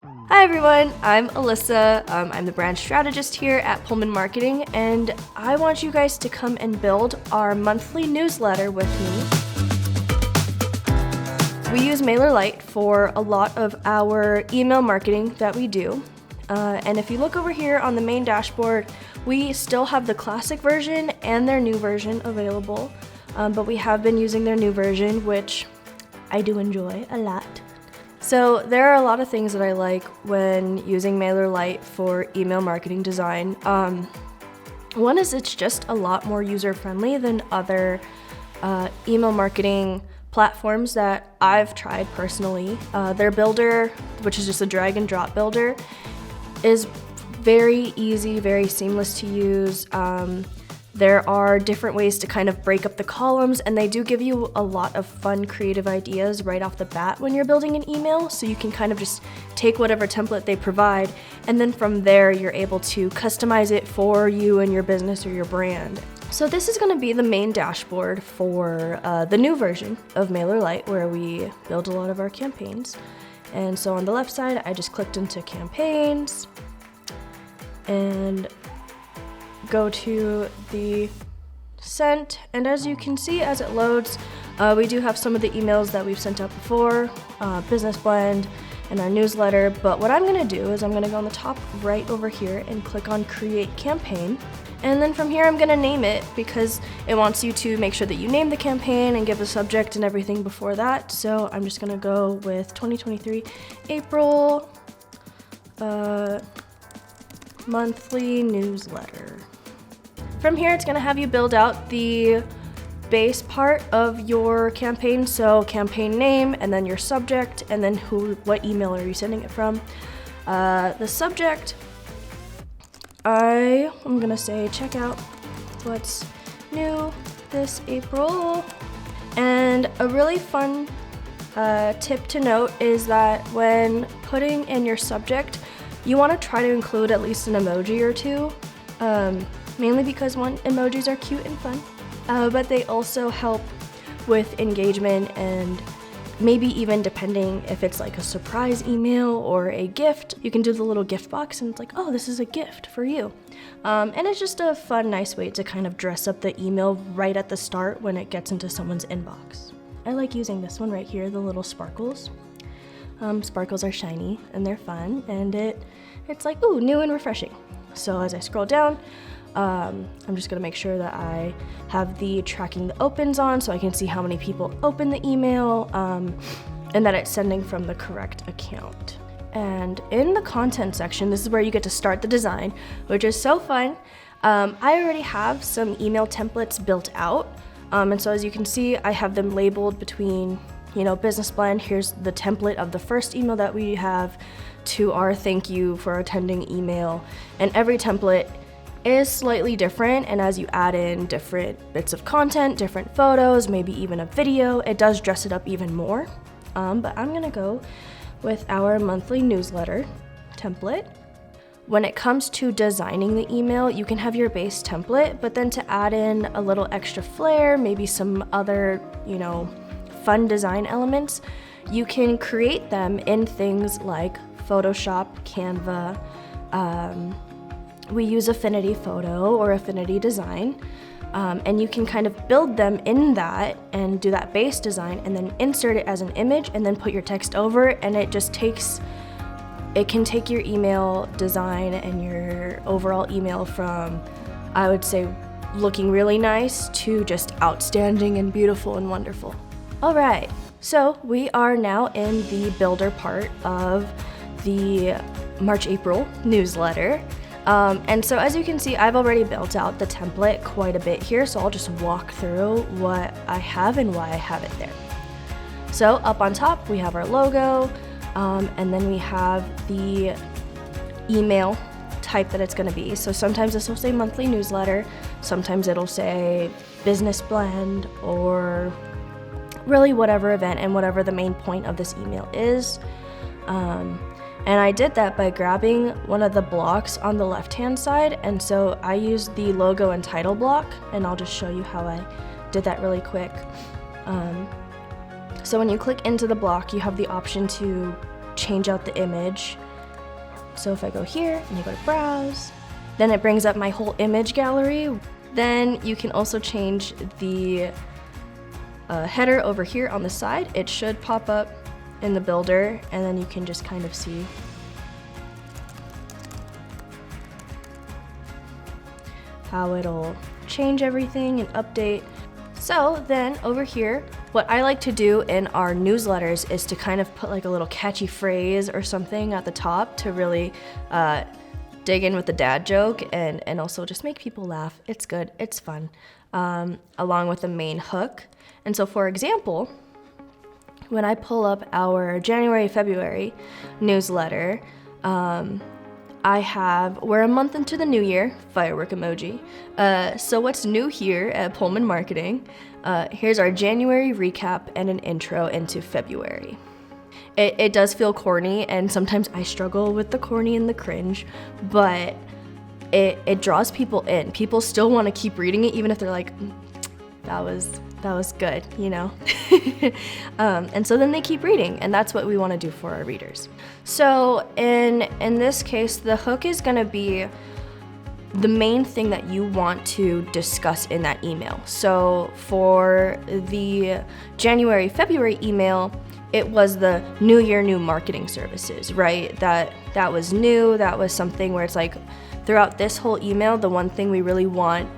Hi everyone, I'm Alyssa. I'm the brand strategist here at Pullman Marketing, and I want you guys to come and build our monthly newsletter with me. We use MailerLite for a lot of our email marketing that we do. And if you look over here on the main dashboard, we still have the classic version and their new version available, but we have been using their new version, which I do enjoy a lot. So there are a lot of things that I like when using MailerLite for email marketing design. One is it's just a lot more user-friendly than other email marketing platforms that I've tried personally. Their builder, which is just a drag and drop builder, is very easy, very seamless to use. There are different ways to kind of break up the columns, and they do give you a lot of fun, creative ideas right off the bat when you're building an email, so you can kind of just take whatever template they provide, and then from there you're able to customize it for you and your business or your brand. So this is going to be the main dashboard for the new version of MailerLite, where we build a lot of our campaigns. And so on the left side, I just clicked into campaigns and go to the sent, and as you can see as it loads, we do have some of the emails that we've sent out before, business blend and our newsletter. But what I'm going to do is I'm going to go on the top right over here and click on create campaign, and then from here I'm going to name it because it wants you to make sure that you name the campaign and give a subject and everything before that. So I'm just going to go with 2023 April monthly newsletter. From here, it's going to have you build out the base part of your campaign, so campaign name, and then your subject, and then what email are you sending it from. The subject, I'm going to say check out what's new this April. And a really fun tip to note is that when putting in your subject, you want to try to include at least an emoji or two. Mainly because emojis are cute and fun, but they also help with engagement, and maybe even depending if it's like a surprise email or a gift, you can do the little gift box and it's like, oh, this is a gift for you. And it's just a fun, nice way to kind of dress up the email right at the start when it gets into someone's inbox. I like using this one right here, the little sparkles. Sparkles are shiny and they're fun, and it's like, ooh, new and refreshing. So as I scroll down, I'm just going to make sure that I have the tracking the opens on so I can see how many people open the email, and that it's sending from the correct account. And in the content section, this is where you get to start the design, which is so fun. I already have some email templates built out, and so as you can see, I have them labeled between, business blend. Here's the template of the first email that we have to our thank you for attending email, and every template is slightly different, and as you add in different bits of content, different photos, maybe even a video, it does dress it up even more. But I'm gonna go with our monthly newsletter template. When it comes to designing the email, you can have your base template, but then to add in a little extra flair, maybe some other, fun design elements, you can create them in things like Photoshop, Canva. We use Affinity Photo or Affinity Design, and you can kind of build them in that and do that base design and then insert it as an image and then put your text over, and it can take your email design and your overall email from, I would say, looking really nice to just outstanding and beautiful and wonderful. All right, so we are now in the builder part of the March-April newsletter. And so as you can see, I've already built out the template quite a bit here, so I'll just walk through what I have and why I have it there. So up on top, we have our logo, and then we have the email type that it's going to be. So sometimes this will say monthly newsletter, sometimes it'll say business blend, or really whatever event and whatever the main point of this email is. And I did that by grabbing one of the blocks on the left-hand side, and so I used the logo and title block, and I'll just show you how I did that really quick. So when you click into the block, you have the option to change out the image, So if I go here and you go to browse, then it brings up my whole image gallery. Then you can also change the header over here on the side. It should pop up in the builder, and then you can just kind of see how it'll change everything and update. So then over here, what I like to do in our newsletters is to kind of put like a little catchy phrase or something at the top to really dig in with the dad joke and also just make people laugh. It's good, it's fun, along with the main hook. And so for example, when I pull up our January, February newsletter, we're a month into the new year, firework emoji. So what's new here at Pullman Marketing? Here's our January recap and an intro into February. It does feel corny, and sometimes I struggle with the corny and the cringe, but it draws people in. People still want to keep reading it, even if they're like, that was good, you know? And so then they keep reading, and that's what we want to do for our readers. So in this case, the hook is going to be the main thing that you want to discuss in that email. So for the January, February email, it was the new year, new marketing services, right? That was new. That was something where it's like throughout this whole email, the one thing we really want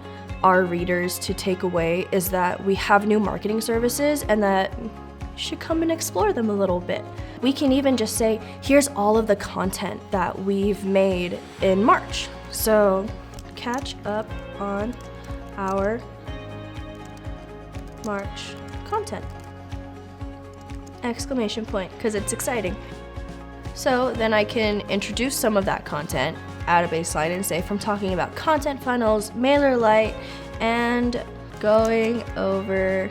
our readers to take away is that we have new marketing services and that you should come and explore them a little bit. We can even just say, here's all of the content that we've made in March. So catch up on our March content. Exclamation point, because it's exciting. So then I can introduce some of that content, add a baseline and say from talking about content funnels, MailerLite, and going over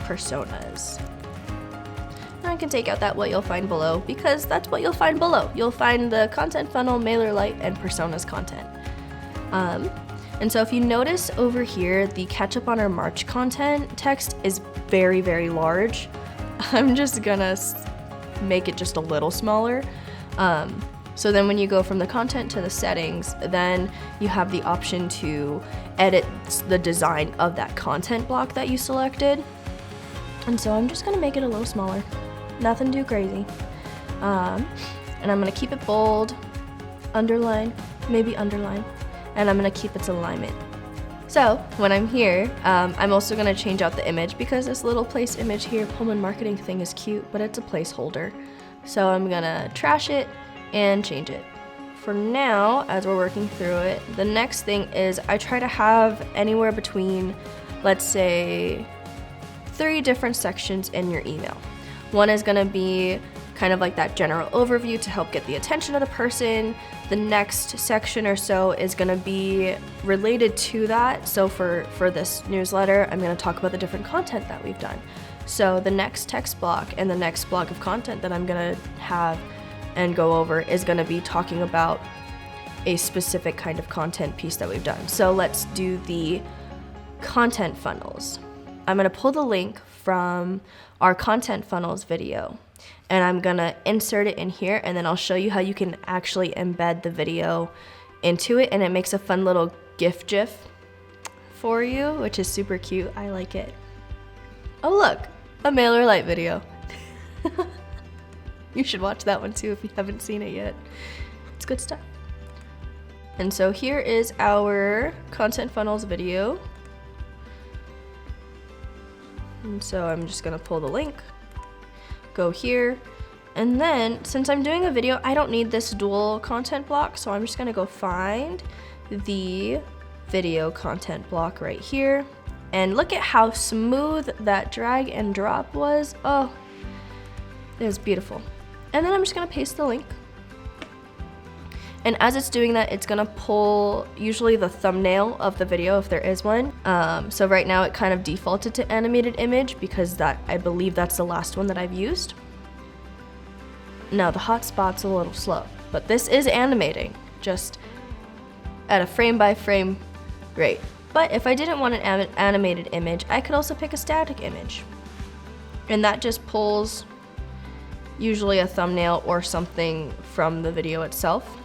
personas. Now I can take out that what you'll find below, because that's what you'll find below. You'll find the content funnel, MailerLite, and personas content. And so if you notice over here, the catch up on our March content text is very, very large. I'm just gonna make it just a little smaller. So then when you go from the content to the settings, then you have the option to edit the design of that content block that you selected. And so I'm just gonna make it a little smaller, nothing too crazy. And I'm gonna keep it bold, underline, maybe underline, and I'm gonna keep its alignment. So when I'm here, I'm also gonna change out the image because this little place image here, Pullman marketing thing, is cute, but it's a placeholder. So I'm gonna trash it and change it. For now, as we're working through it, the next thing is I try to have anywhere between, let's say, 3 different sections in your email. One is gonna be kind of like that general overview to help get the attention of the person. The next section or so is gonna be related to that. So for this newsletter, I'm gonna talk about the different content that we've done. So the next text block and the next block of content that I'm gonna have and go over is gonna be talking about a specific kind of content piece that we've done. So let's do the content funnels. I'm gonna pull the link from our content funnels video, and I'm gonna insert it in here, and then I'll show you how you can actually embed the video into it, and it makes a fun little GIF for you, which is super cute. I like it. Oh look, a MailerLite video. You should watch that one too if you haven't seen it yet. It's good stuff. And so here is our content funnels video. And so I'm just gonna pull the link, go here, and then since I'm doing a video, I don't need this dual content block, so I'm just gonna go find the video content block right here. And look at how smooth that drag and drop was. Oh, it was beautiful. And then I'm just gonna paste the link. And as it's doing that, it's gonna pull usually the thumbnail of the video if there is one. So right now it kind of defaulted to animated image because I believe that's the last one that I've used. Now the hotspot's a little slow, but this is animating, just at a frame by frame rate. But if I didn't want an animated image, I could also pick a static image. And that just pulls usually a thumbnail or something from the video itself.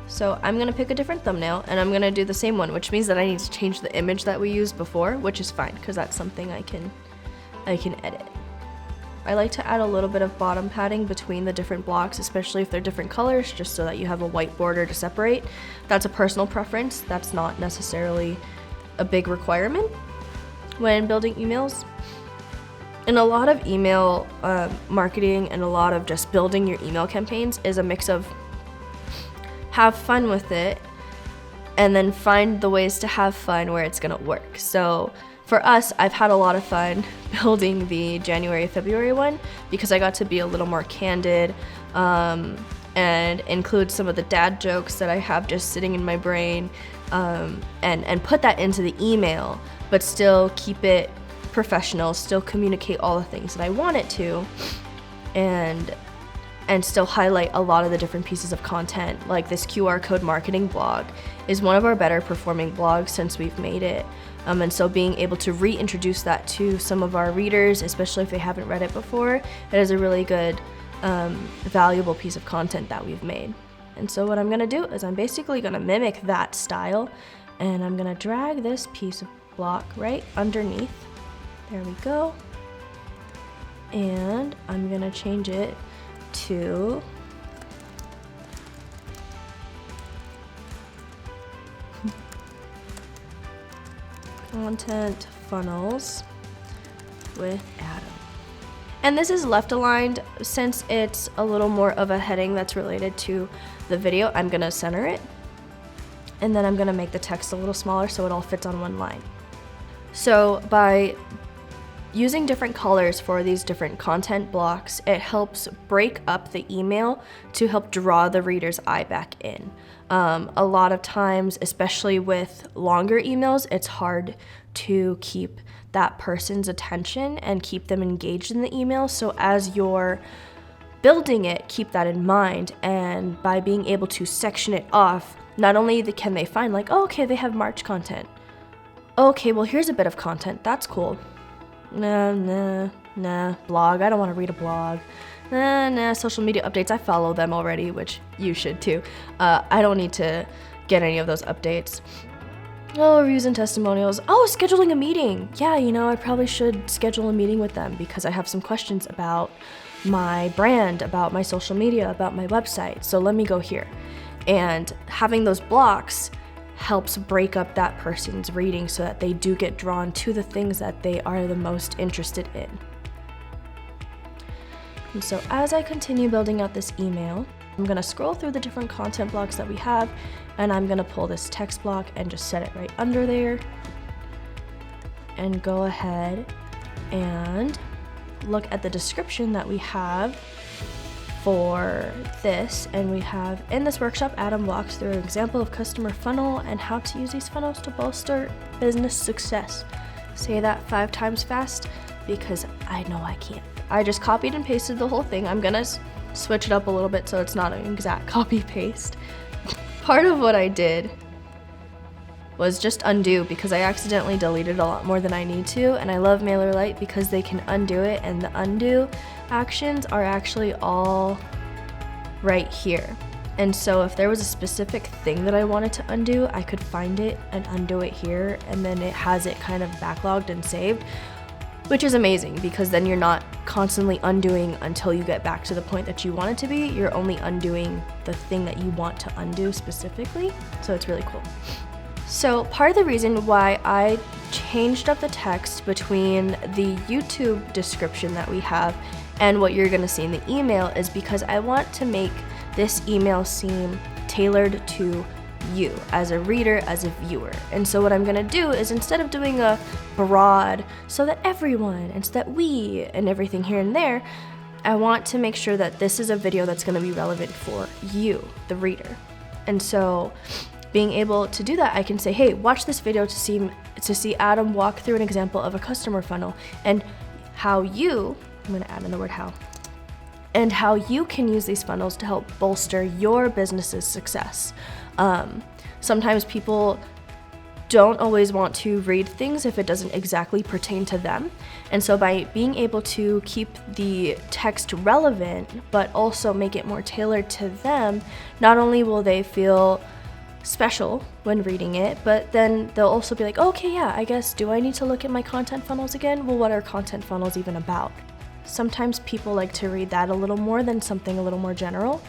So I'm gonna pick a different thumbnail and I'm gonna do the same one, which means that I need to change the image that we used before, which is fine because that's something I can edit. I like to add a little bit of bottom padding between the different blocks, especially if they're different colors, just so that you have a white border to separate. That's a personal preference. That's not necessarily a big requirement when building emails. And a lot of email marketing and a lot of just building your email campaigns is a mix of have fun with it and then find the ways to have fun where it's gonna work. So for us, I've had a lot of fun building the January-February one because I got to be a little more candid and include some of the dad jokes that I have just sitting in my brain and put that into the email, but still keep it professional, still communicate all the things that I want it to, and still highlight a lot of the different pieces of content. Like this QR code marketing blog is one of our better performing blogs since we've made it. And so being able to reintroduce that to some of our readers, especially if they haven't read it before, it is a really good, valuable piece of content that we've made. And so what I'm gonna do is I'm basically gonna mimic that style, and I'm gonna drag this piece of block right underneath. There we go. And I'm gonna change it to content funnels with Adam. And this is left aligned. Since it's a little more of a heading that's related to the video, I'm gonna center it. And then I'm gonna make the text a little smaller so it all fits on one line. So by using different colors for these different content blocks, it helps break up the email to help draw the reader's eye back in. A lot of times, especially with longer emails, it's hard to keep that person's attention and keep them engaged in the email. So as you're building it, keep that in mind. And by being able to section it off, not only can they find like, oh, okay, they have March content. Okay, well, here's a bit of content. That's cool. Nah, blog. I don't want to read a blog. Nah, social media updates. I follow them already, which you should too. I don't need to get any of those updates. Oh, reviews and testimonials. Oh, scheduling a meeting. Yeah, I probably should schedule a meeting with them because I have some questions about my brand, about my social media, about my website. So let me go here. And having those blocks helps break up that person's reading so that they do get drawn to the things that they are the most interested in. And so as I continue building out this email, I'm gonna scroll through the different content blocks that we have, and I'm gonna pull this text block and just set it right under there, and go ahead and look at the description that we have for this. And we have, in this workshop, Adam walks through an example of customer funnel and how to use these funnels to bolster business success. Say that 5 times fast because I know I can't. I just copied and pasted the whole thing. I'm gonna switch it up a little bit so it's not an exact copy paste. Part of what I did was just undo because I accidentally deleted a lot more than I need to, and I love MailerLite because they can undo it, and the undo actions are actually all right here. And so if there was a specific thing that I wanted to undo, I could find it and undo it here, and then it has it kind of backlogged and saved, which is amazing because then you're not constantly undoing until you get back to the point that you want it to be. You're only undoing the thing that you want to undo specifically, so it's really cool. So part of the reason why I changed up the text between the YouTube description that we have and what you're gonna see in the email is because I want to make this email seem tailored to you as a reader, as a viewer. And so what I'm gonna do is, instead of doing a broad so that everyone and so that we and everything here and there, I want to make sure that this is a video that's gonna be relevant for you, the reader. And so being able to do that, I can say, hey, watch this video to see Adam walk through an example of a customer funnel and how you, I'm gonna add in the word how, and how you can use these funnels to help bolster your business's success. Sometimes people don't always want to read things if it doesn't exactly pertain to them. And so by being able to keep the text relevant, but also make it more tailored to them, not only will they feel special when reading it, but then they'll also be like, okay, yeah, I guess, do I need to look at my content funnels again? Well, what are content funnels even about? Sometimes people like to read that a little more than something a little more general.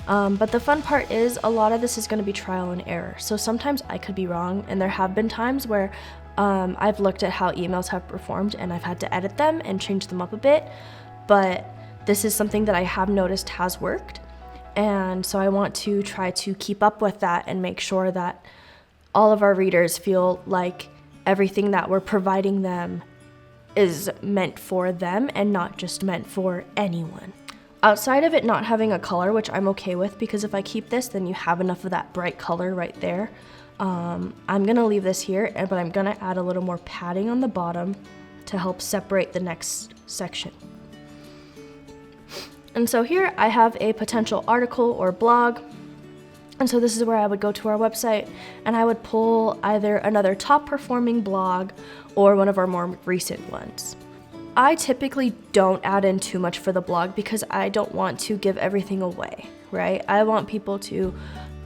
But the fun part is a lot of this is going to be trial and error. So sometimes I could be wrong, and there have been times where I've looked at how emails have performed and I've had to edit them and change them up a bit. But this is something that I have noticed has worked. And so I want to try to keep up with that and make sure that all of our readers feel like everything that we're providing them is meant for them and not just meant for anyone. Outside of it not having a color, which I'm okay with, because if I keep this, then you have enough of that bright color right there. I'm gonna leave this here, but I'm gonna add a little more padding on the bottom to help separate the next section. And so here I have a potential article or blog. And so this is where I would go to our website and I would pull either another top performing blog or one of our more recent ones. I typically don't add in too much for the blog because I don't want to give everything away, right? I want people to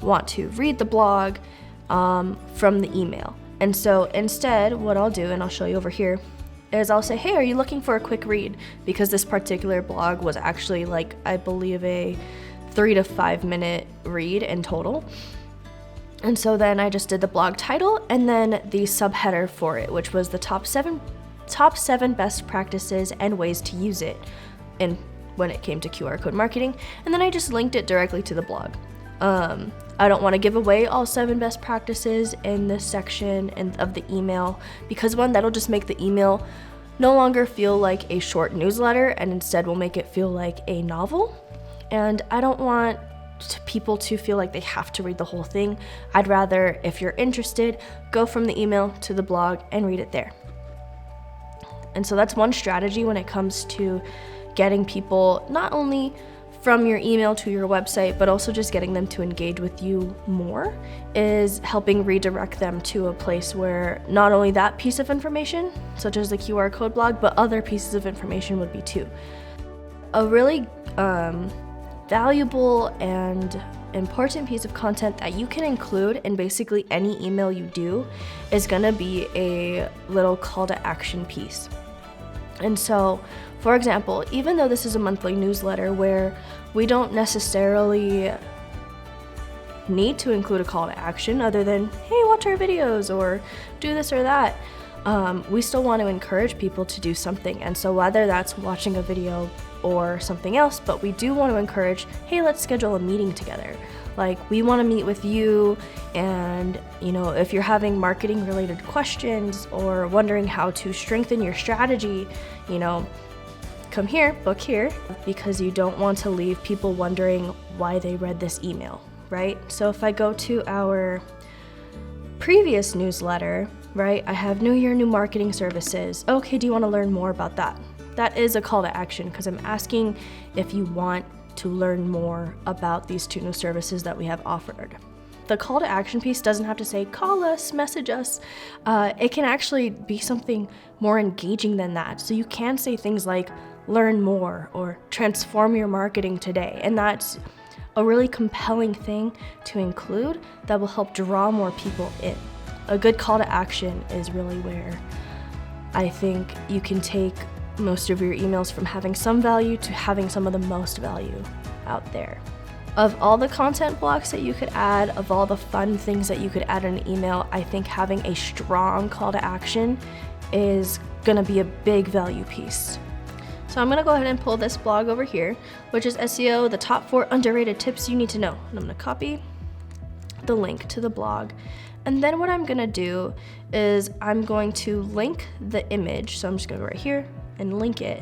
want to read the blog from the email. And so instead, what I'll do, and I'll show you over here, is I'll say, hey, are you looking for a quick read? Because this particular blog was actually like, I believe a 3 to 5 minute read in total. And so then I just did the blog title and then the subheader for it, which was the top seven best practices and ways to use it when it came to QR code marketing. And then I just linked it directly to the blog. I don't want to give away all 7 best practices in this section of the email because one, that'll just make the email no longer feel like a short newsletter and instead will make it feel like a novel. And I don't want people to feel like they have to read the whole thing. I'd rather, if you're interested, go from the email to the blog and read it there. And so that's one strategy when it comes to getting people not only from your email to your website, but also just getting them to engage with you more, is helping redirect them to a place where not only that piece of information, such as the QR code blog, but other pieces of information would be too. A really valuable and important piece of content that you can include in basically any email you do is gonna be a little call to action piece. And so, for example, even though this is a monthly newsletter where we don't necessarily need to include a call to action other than, hey, watch our videos or do this or that, we still want to encourage people to do something. And so whether that's watching a video or something else, but we do want to encourage, hey, let's schedule a meeting together. Like, we want to meet with you, and if you're having marketing related questions or wondering how to strengthen your strategy, come here, book here, because you don't want to leave people wondering why they read this email, right? So if I go to our previous newsletter, right, I have New Year, New Marketing Services. Okay, do you want to learn more about that? That is a call to action because I'm asking if you want to learn more about these 2 new services that we have offered. The call to action piece doesn't have to say, call us, message us. It can actually be something more engaging than that. So you can say things like, learn more or transform your marketing today. And that's a really compelling thing to include that will help draw more people in. A good call to action is really where I think you can take most of your emails from having some value to having some of the most value out there. Of all the content blocks that you could add, of all the fun things that you could add in an email, I think having a strong call to action is gonna be a big value piece. So I'm gonna go ahead and pull this blog over here, which is SEO, the top 4 underrated tips you need to know. And I'm gonna copy the link to the blog. And then what I'm gonna do is I'm going to link the image. So I'm just gonna go right here and link it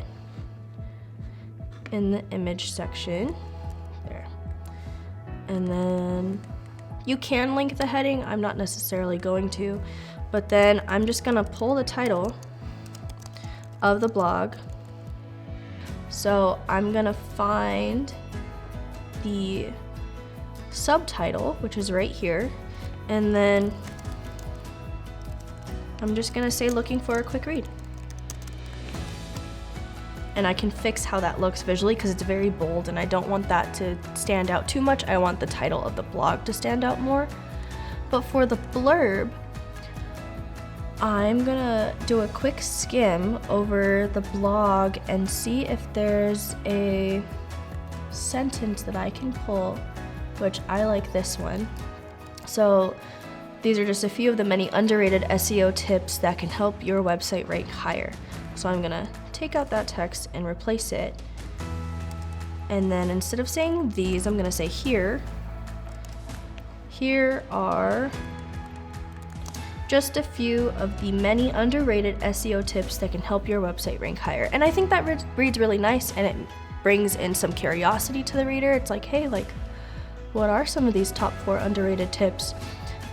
in the image section there. And then you can link the heading. I'm not necessarily going to, but then I'm just gonna pull the title of the blog. So I'm gonna find the subtitle, which is right here, and then I'm just gonna say looking for a quick read. And I can fix how that looks visually because it's very bold and I don't want that to stand out too much. I want the title of the blog to stand out more. But for the blurb, I'm gonna do a quick skim over the blog and see if there's a sentence that I can pull, which I like this one. So these are just a few of the many underrated SEO tips that can help your website rank higher. So I'm gonna take out that text and replace it. And then instead of saying these, I'm gonna say here. Here are just a few of the many underrated SEO tips that can help your website rank higher. And I think that reads really nice and it brings in some curiosity to the reader. It's like, hey, like, what are some of these top 4 underrated tips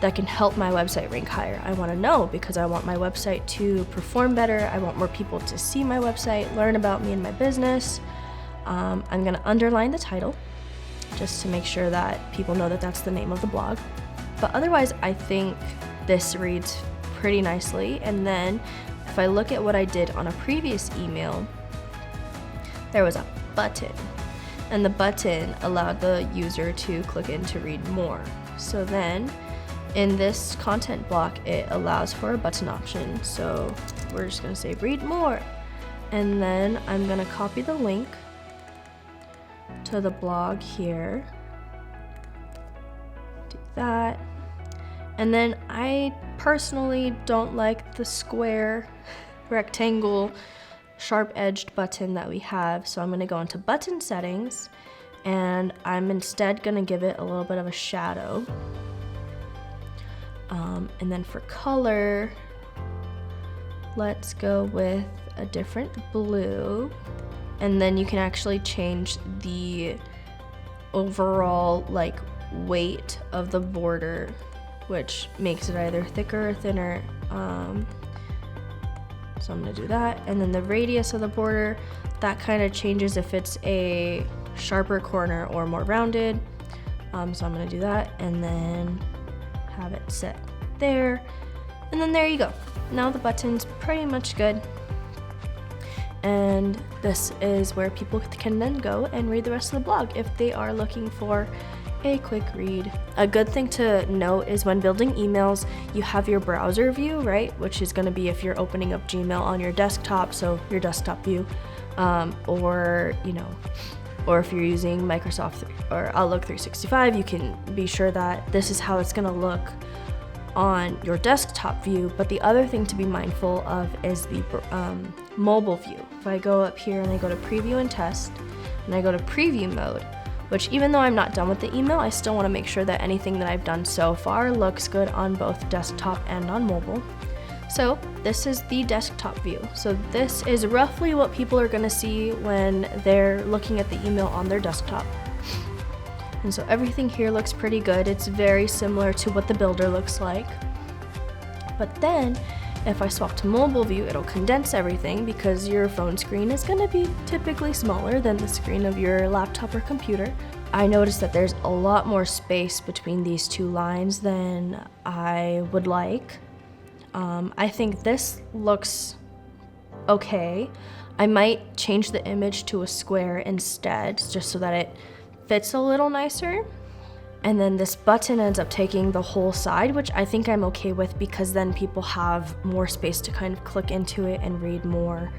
that can help my website rank higher? I want to know because I want my website to perform better. I want more people to see my website, learn about me and my business. I'm going to underline the title just to make sure that people know that that's the name of the blog. But otherwise, I think this reads pretty nicely. And then if I look at what I did on a previous email, there was a button. And the button allowed the user to click in to read more. So then in this content block, it allows for a button option. So we're just gonna say read more. And then I'm gonna copy the link to the blog here. Do that. And then I personally don't like the square, rectangle, sharp-edged button that we have. So I'm gonna go into button settings and I'm instead gonna give it a little bit of a shadow. And then for color, let's go with a different blue. And then you can actually change the overall like weight of the border, which makes it either thicker or thinner. So I'm gonna do that. And then the radius of the border, that kind of changes if it's a sharper corner or more rounded. So I'm gonna do that and then have it set there. And then there you go. Now the button's pretty much good. And this is where people can then go and read the rest of the blog if they are looking for a quick read. A good thing to note is when building emails, you have your browser view, right? Which is gonna be if you're opening up Gmail on your desktop, so your desktop view, or if you're using Microsoft or Outlook 365, you can be sure that this is how it's gonna look on your desktop view. But the other thing to be mindful of is the mobile view. If I go up here and I go to preview and test and I go to preview mode, which even though I'm not done with the email, I still want to make sure that anything that I've done so far looks good on both desktop and on mobile. So this is the desktop view. So this is roughly what people are going to see when they're looking at the email on their desktop. And so everything here looks pretty good. It's very similar to what the builder looks like. But then if I swap to mobile view, it'll condense everything because your phone screen is gonna be typically smaller than the screen of your laptop or computer. I noticed that there's a lot more space between these two lines than I would like. I think this looks okay. I might change the image to a square instead, just so that it fits a little nicer. And then this button ends up taking the whole side, which I think I'm okay with because then people have more space to kind of click into it and read more.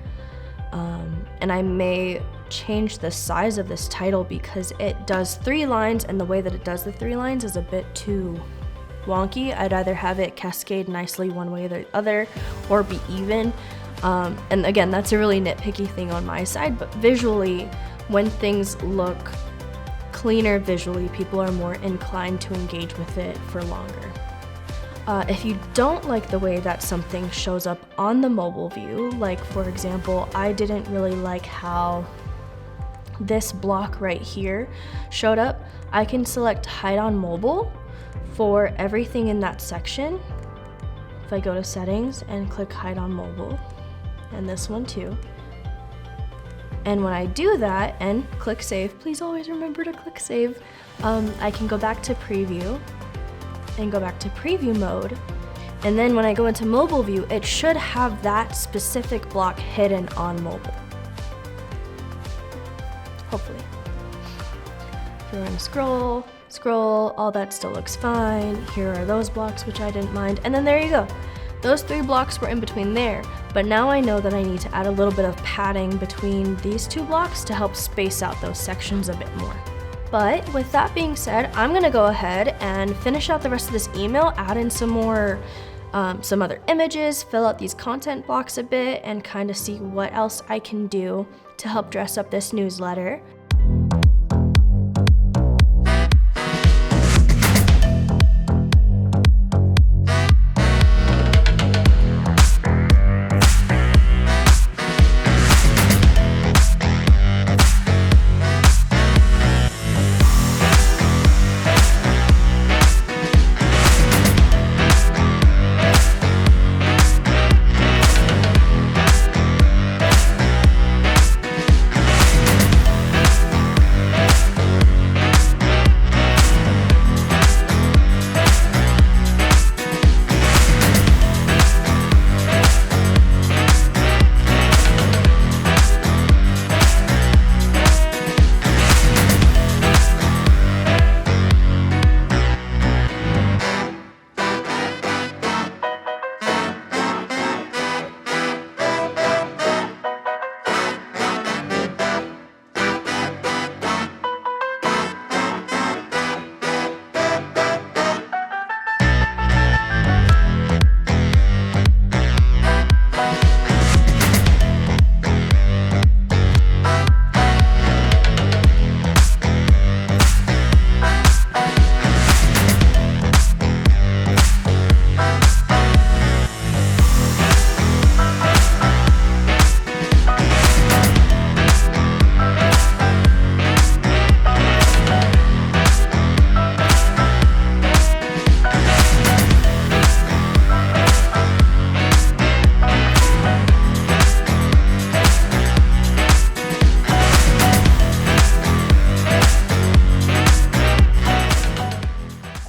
And I may change the size of this title because it does 3 lines, and the way that it does the 3 lines is a bit too wonky. I'd either have it cascade nicely one way or the other or be even. And again, that's a really nitpicky thing on my side, but visually, when things look cleaner visually, people are more inclined to engage with it for longer. If you don't like the way that something shows up on the mobile view, like for example, I didn't really like how this block right here showed up, I can select hide on mobile for everything in that section. If I go to settings and click hide on mobile, and this one too. And when I do that and click save, please always remember to click save, I can go back to preview and go back to preview mode. And then when I go into mobile view, it should have that specific block hidden on mobile. Hopefully. If you're gonna scroll, all that still looks fine. Here are those blocks, which I didn't mind. And then there you go. Those 3 blocks were in between there, but now I know that I need to add a little bit of padding between these 2 blocks to help space out those sections a bit more. But with that being said, I'm gonna go ahead and finish out the rest of this email, add in some more, some other images, fill out these content blocks a bit, and kind of see what else I can do to help dress up this newsletter.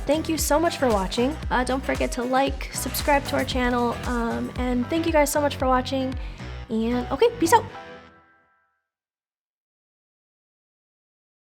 Thank you so much for watching. Don't forget to like, subscribe to our channel, and thank you guys so much for watching. And okay, peace out.